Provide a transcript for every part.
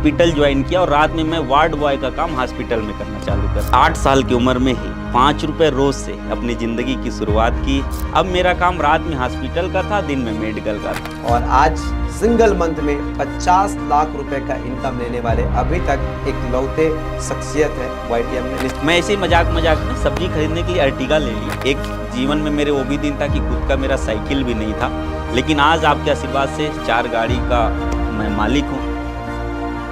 Hospital join किया और रात में मैं वार्ड बॉय का काम हॉस्पिटल में करना चालू कर 8 साल की उम्र में ही 5 रुपए रोज से अपनी ज़िंदगी की शुरुआत की। अब मेरा काम रात में हॉस्पिटल का था, दिन में मेडिकल का था। और आज सिंगल मंथ में 50 लाख रुपए का इनकम लेने वाले अभी तक एक लौते शख्सियत है YTM में लिस्ट। मैं ऐसे ही मजाक में सब्जी खरीदने के लिए अर्टिगा ले ली। एक जीवन में मेरे वो भी दिन था कि खुद का मेरा साइकिल भी नहीं था, लेकिन आज आपके आशीर्वाद से 4 गाड़ी का मैं मालिक हूँ।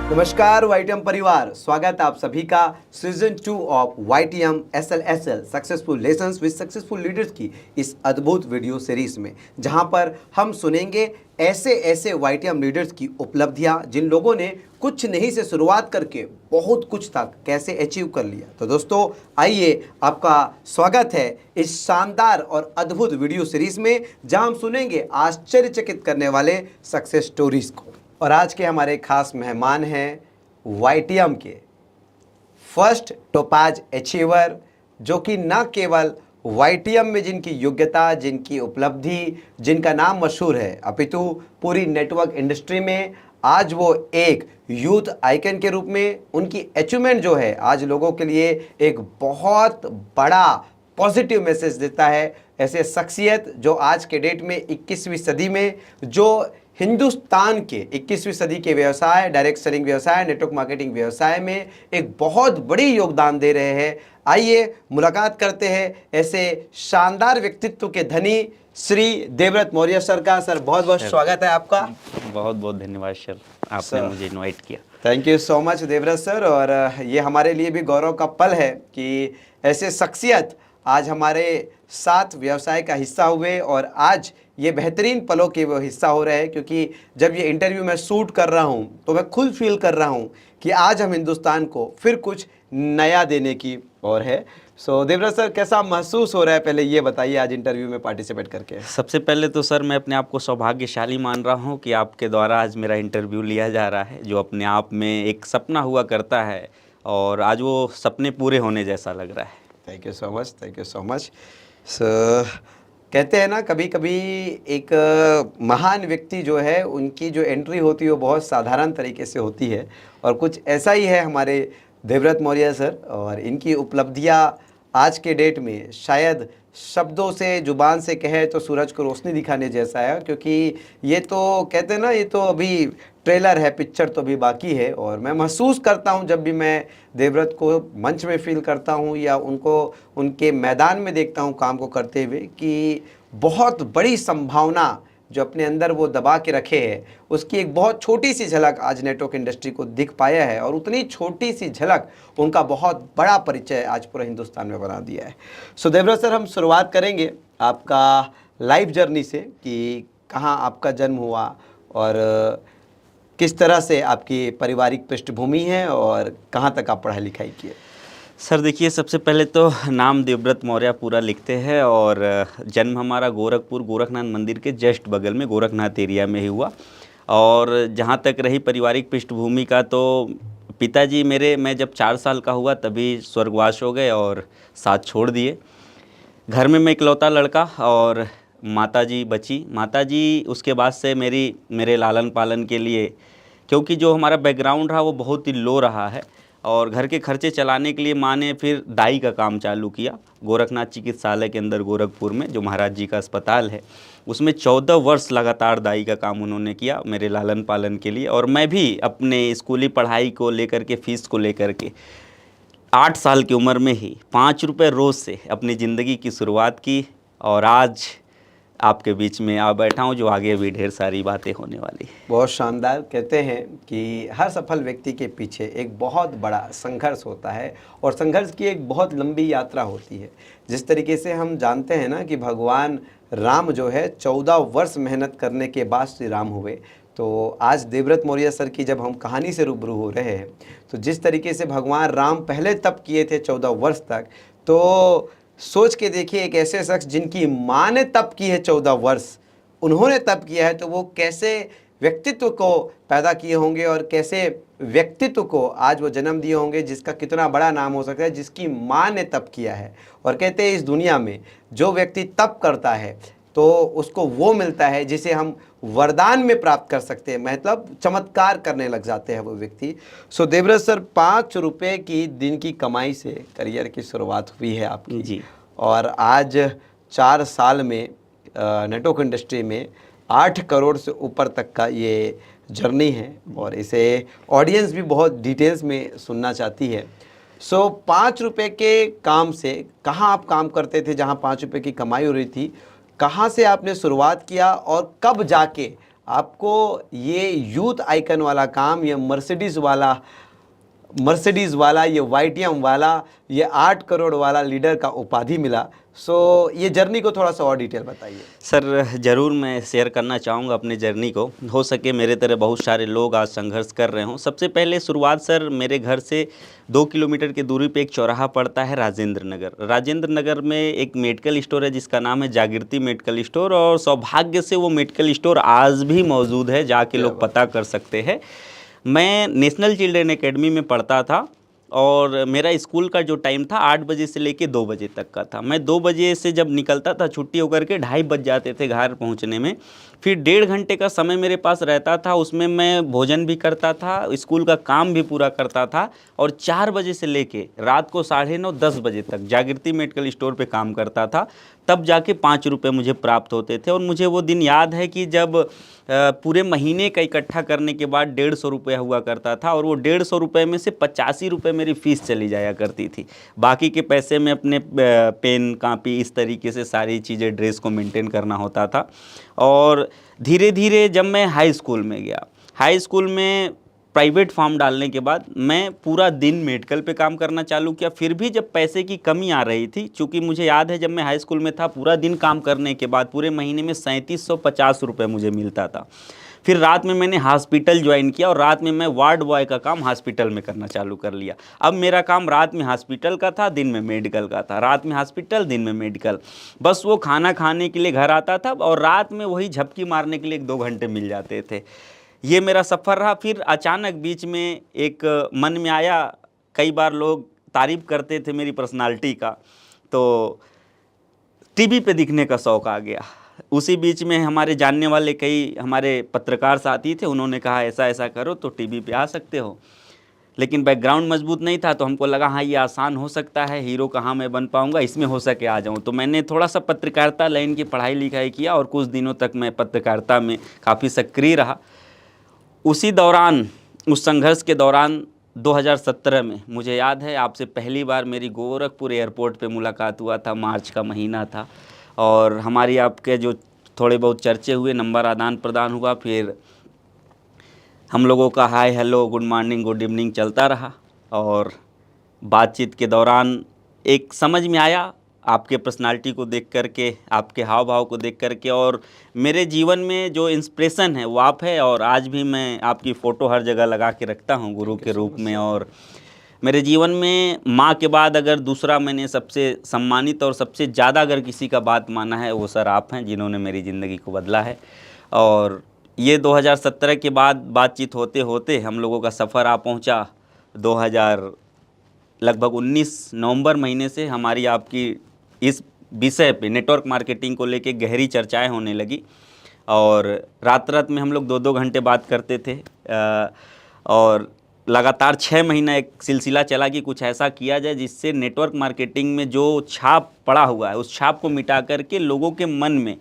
नमस्कार YTM परिवार, स्वागत है आप सभी का season 2 of YTM SLSL successful lessons with successful leaders की इस अद्भुत वीडियो सीरीज में, जहां पर हम सुनेंगे ऐसे YTM लीडर्स की उपलब्धियां जिन लोगों ने कुछ नहीं से शुरुआत करके बहुत कुछ तक कैसे अचीव कर लिया। तो दोस्तों आइए, आपका स्वागत है इस शानदार और अद्भुत वीडियो सीरीज में, जहां हम सुनेंगे आश्चर्यचकित करने वाले सक्सेस स्टोरीज को। और आज के हमारे खास मेहमान हैं YTM के फर्स्ट टोपाज अचीवर, जो कि न केवल YTM में जिनकी योग्यता, जिनकी उपलब्धि, जिनका नाम मशहूर है, अपितु पूरी नेटवर्क इंडस्ट्री में आज वो एक यूथ आइकन के रूप में उनकी अचीवमेंट जो है आज लोगों के लिए एक बहुत बड़ा पॉजिटिव मैसेज देता है। ऐसे शख्सियत जो आज के डेट में 21वीं सदी में जो हिंदुस्तान के 21वीं सदी के व्यवसाय, डायरेक्ट सेलिंग व्यवसाय, नेटवर्क मार्केटिंग व्यवसाय में एक बहुत बड़ी योगदान दे रहे हैं। आइए मुलाकात करते हैं ऐसे शानदार व्यक्तित्व के धनी श्री देवव्रत मौर्य सर का। सर बहुत बहुत स्वागत है आपका। बहुत बहुत धन्यवाद सर, आपने मुझे इनवाइट किया। Thank you so much Devvrat sir. और ये हमारे लिए भी गौरव का पल है कि ऐसे शख्सियत आज हमारे साथ व्यवसाय का हिस्सा हुए, और आज ये बेहतरीन पलों के वो हिस्सा हो रहे हैं, क्योंकि जब ये इंटरव्यू मैं शूट कर रहा हूँ तो मैं खुद फील कर रहा हूँ कि आज हम हिंदुस्तान को फिर कुछ नया देने की ओर है। सो देवव्रत सर, कैसा महसूस हो रहा है, पहले ये बताइए आज इंटरव्यू में पार्टिसिपेट करके। सबसे पहले तो सर मैं अपने आप को सौभाग्यशाली मान रहा हूँ कि आपके द्वारा आज मेरा इंटरव्यू लिया जा रहा है, जो अपने आप में एक सपना हुआ करता है और आज वो सपने पूरे होने जैसा लग रहा है। Thank you so much, thank you so much. So कहते हैं ना, कभी कभी एक महान व्यक्ति जो है उनकी जो एंट्री होती है वो बहुत साधारण तरीके से होती है, और कुछ ऐसा ही है हमारे देवव्रत मौर्य सर। और इनकी उपलब्धियां आज के डेट में शायद शब्दों से, जुबान से कहे तो सूरज को रोशनी दिखाने जैसा है, क्योंकि ये तो कहते हैं ना, ये तो अभी ट्रेलर है, पिक्चर तो अभी बाकी है। और मैं महसूस करता हूँ जब भी मैं देवव्रत को मंच में फील करता हूँ या उनको उनके मैदान में देखता हूँ काम को करते हुए, कि बहुत बड़ी संभावना जो अपने अंदर वो दबा के रखे हैं, उसकी एक बहुत छोटी सी झलक आज नेटवर्क इंडस्ट्री को दिख पाया है, और उतनी छोटी सी झलक उनका बहुत बड़ा परिचय आज पूरे हिंदुस्तान में बना दिया है। सो देवव्रत सर, हम शुरुआत करेंगे आपका लाइफ जर्नी से, कि कहाँ आपका जन्म हुआ और किस तरह से आपकी पारिवारिक पृष्ठभूमि है और कहाँ तक आप पढ़ाई लिखाई किए। सर देखिए, सबसे पहले तो नाम देवव्रत मौर्य पूरा लिखते हैं, और जन्म हमारा गोरखपुर गोरखनाथ मंदिर के जस्ट बगल में गोरखनाथ एरिया में ही हुआ। और जहाँ तक रही पारिवारिक पृष्ठभूमि का, तो पिताजी मेरे, मैं जब 4 साल का हुआ तभी स्वर्गवास हो गए और साथ छोड़ दिए। घर में मैं इकलौता लड़का और माताजी बची। माताजी उसके बाद से मेरे लालन पालन के लिए, क्योंकि जो हमारा बैकग्राउंड रहा वो बहुत ही लो रहा है, और घर के खर्चे चलाने के लिए माँ ने फिर दाई का काम चालू किया गोरखनाथ चिकित्सालय के अंदर गोरखपुर में, जो महाराज जी का अस्पताल है, उसमें 14 वर्ष लगातार दाई का काम उन्होंने किया मेरे लालन पालन के लिए। और मैं भी अपने स्कूली पढ़ाई को लेकर के, फीस को लेकर के 8 साल की उम्र में ही 5 रुपये रोज़ से अपनी ज़िंदगी की शुरुआत की, और आज आपके बीच में आ बैठा हूँ, जो आगे भी ढेर सारी बातें होने वाली। बहुत शानदार। कहते हैं कि हर सफल व्यक्ति के पीछे एक बहुत बड़ा संघर्ष होता है, और संघर्ष की एक बहुत लंबी यात्रा होती है। जिस तरीके से हम जानते हैं ना कि भगवान राम जो है 14 वर्ष मेहनत करने के बाद श्री राम हुए, तो आज देवव्रत मौर्य सर की जब हम कहानी से रूबरू हो रहे हैं, तो जिस तरीके से भगवान राम पहले तप किए थे 14 वर्ष तक, तो सोच के देखिए एक ऐसे शख्स जिनकी माँ ने तप की है 14 वर्ष, उन्होंने तप किया है, तो वो कैसे व्यक्तित्व को पैदा किए होंगे और कैसे व्यक्तित्व को आज वो जन्म दिए होंगे, जिसका कितना बड़ा नाम हो सकता है, जिसकी माँ ने तप किया है। और कहते हैं इस दुनिया में जो व्यक्ति तप करता है, तो उसको वो मिलता है जिसे हम वरदान में प्राप्त कर सकते हैं, मतलब चमत्कार करने लग जाते हैं वो व्यक्ति। सो देवव्रत सर, 5 रुपये की दिन की कमाई से करियर की शुरुआत हुई है आपकी जी। और आज 4 साल में नेटवर्क इंडस्ट्री में 8 करोड़ से ऊपर तक का ये जर्नी है और इसे ऑडियंस भी बहुत डिटेल्स में सुनना चाहती है। सो 5 रुपये के काम से कहाँ आप काम करते थे, जहाँ 5 रुपये की कमाई हो रही थी, कहाँ से आपने शुरुआत किया और कब जाके आपको ये यूथ आइकन वाला काम, ये मर्सिडीज़ वाला, ये YTM वाला, ये 8 करोड़ वाला लीडर का उपाधि मिला? सो ये जर्नी को थोड़ा सा और डिटेल बताइए। सर ज़रूर मैं शेयर करना चाहूँगा अपने जर्नी को। हो सके मेरे तरह बहुत सारे लोग आज संघर्ष कर रहे हों। सबसे पहले शुरुआत सर, मेरे घर से 2 किलोमीटर की दूरी पे एक चौराहा पड़ता है राजेंद्र नगर। राजेंद्र नगर में एक मेडिकल स्टोर है जिसका नाम है जागृति मेडिकल स्टोर, और सौभाग्य से वो मेडिकल स्टोर आज भी मौजूद है, जाके लोग पता कर सकते हैं। मैं नेशनल चिल्ड्रेन एकेडमी में पढ़ता था और मेरा स्कूल का जो टाइम था 8 बजे से लेके 2 बजे तक का था। मैं 2 बजे से जब निकलता था छुट्टी होकर के 2:30 बज जाते थे घर पहुंचने में। फिर 1.5 घंटे का समय मेरे पास रहता था, उसमें मैं भोजन भी करता था, स्कूल का काम भी पूरा करता था और 4 बजे से लेके रात को 9:30-10 बजे तक जागृति मेडिकल स्टोर पे काम करता था। तब जाके 5 रुपये मुझे प्राप्त होते थे और मुझे वो दिन याद है कि जब पूरे महीने का इकट्ठा करने के बाद 150 रुपया हुआ करता था और वो 150 रुपये में से 85 रुपये मेरी फ़ीस चली जाया करती थी। बाकी के पैसे में अपने पेन कापी इस तरीके से सारी चीज़ें, ड्रेस को मेंटेन करना होता था। और धीरे धीरे जब मैं हाई स्कूल में गया, हाई स्कूल में प्राइवेट फॉर्म डालने के बाद मैं पूरा दिन मेडिकल पे काम करना चालू किया। फिर भी जब पैसे की कमी आ रही थी, चूँकि मुझे याद है जब मैं हाई स्कूल में था पूरा दिन काम करने के बाद पूरे महीने में 3750 रुपये मुझे मिलता था। फिर रात में मैंने हॉस्पिटल ज्वाइन किया और रात में मैं वार्ड बॉय का काम हॉस्पिटल में करना चालू कर लिया। अब मेरा काम रात में हॉस्पिटल का था, दिन में मेडिकल का था, रात में हॉस्पिटल, दिन में मेडिकल। बस वो खाना खाने के लिए घर आता था और रात में वही झपकी मारने के लिए 1-2 घंटे मिल जाते थे। ये मेरा सफ़र रहा। फिर अचानक बीच में एक मन में आया, कई बार लोग तारीफ़ करते थे मेरी पर्सनालिटी का, तो टीवी पे दिखने का शौक़ आ गया। उसी बीच में हमारे जानने वाले कई हमारे पत्रकार साथी थे, उन्होंने कहा ऐसा ऐसा करो तो टीवी पे आ सकते हो। लेकिन बैकग्राउंड मजबूत नहीं था तो हमको लगा हाँ ये आसान हो सकता है, हीरो कहाँ मैं बन पाऊँगा, इसमें हो सके आ जाऊँ। तो मैंने थोड़ा सा पत्रकारिता लाइन की पढ़ाई लिखाई किया और कुछ दिनों तक मैं पत्रकारिता में काफ़ी सक्रिय रहा। उसी दौरान, उस संघर्ष के दौरान 2017 में मुझे याद है आपसे पहली बार मेरी गोरखपुर एयरपोर्ट पे मुलाकात हुआ था। मार्च का महीना था और हमारी आपके जो थोड़े बहुत चर्चे हुए, नंबर आदान प्रदान हुआ, फिर हम लोगों का hi hello good morning good evening चलता रहा। और बातचीत के दौरान एक समझ में आया आपके पर्सनालिटी को देख कर के, आपके हाव भाव को देख कर के, और मेरे जीवन में जो इंस्पिरेशन है वो आप है। और आज भी मैं आपकी फ़ोटो हर जगह लगा के रखता हूँ गुरु के रूप में। और मेरे जीवन में माँ के बाद अगर दूसरा मैंने सबसे सम्मानित और सबसे ज़्यादा अगर किसी का बात माना है वो सर आप हैं, जिन्होंने मेरी ज़िंदगी को बदला है। और ये 2017 के बाद बातचीत होते होते हम लोगों का सफ़र आ पहुँचा 2019 नवंबर महीने से हमारी आपकी इस विषय पे, नेटवर्क मार्केटिंग को लेके गहरी चर्चाएं होने लगी। और रात रात में हम लोग 2-2 घंटे बात करते थे और लगातार 6 महीना एक सिलसिला चला कि कुछ ऐसा किया जाए जिससे नेटवर्क मार्केटिंग में जो छाप पड़ा हुआ है उस छाप को मिटा करके लोगों के मन में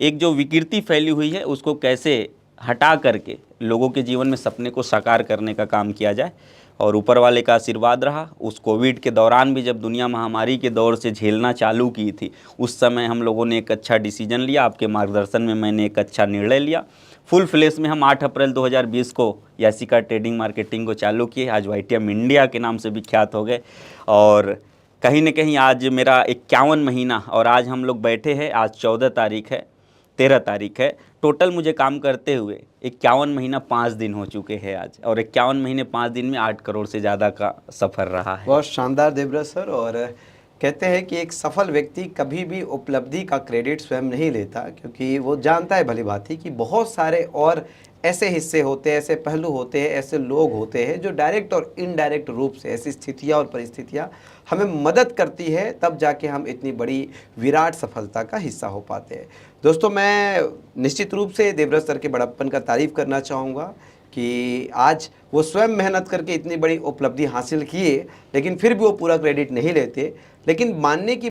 एक जो विकृति फैली हुई है उसको कैसे हटा करके लोगों के जीवन में सपने को साकार करने का काम किया जाए। और ऊपर वाले का आशीर्वाद रहा। उस कोविड के दौरान भी जब दुनिया महामारी के दौर से झेलना चालू की थी, उस समय हम लोगों ने एक अच्छा डिसीजन लिया। आपके मार्गदर्शन में मैंने एक अच्छा निर्णय लिया। फुल फ्लेश में हम 8 अप्रैल 2020 को यासिका ट्रेडिंग मार्केटिंग को चालू किए। आज YTM इंडिया के नाम से विख्यात हो गए। और कहीं न कहीं आज मेरा 51 महीना, और आज हम लोग बैठे हैं, आज 14 तारीख है, 13 तारीख है, टोटल मुझे काम करते हुए 51 महीना 5 दिन हो चुके हैं आज। और 51 महीने 5 दिन में 8 करोड़ से ज़्यादा का सफ़र रहा है। बहुत शानदार देवव्रत सर। और कहते हैं कि एक सफल व्यक्ति कभी भी उपलब्धि का क्रेडिट स्वयं नहीं लेता, क्योंकि वो जानता है भली भांति कि बहुत सारे और ऐसे हिस्से होते हैं, ऐसे पहलू होते हैं, ऐसे लोग होते हैं जो डायरेक्ट और इनडायरेक्ट रूप से ऐसी स्थितियाँ और परिस्थितियाँ हमें मदद करती है, तब जाके हम इतनी बड़ी विराट सफलता का हिस्सा हो पाते हैं। दोस्तों, मैं निश्चित रूप से देवव्रत सर के बड़प्पन का तारीफ़ करना चाहूँगा कि आज वो स्वयं मेहनत करके इतनी बड़ी उपलब्धि हासिल किए, लेकिन फिर भी वो पूरा क्रेडिट नहीं लेते, लेकिन मानने की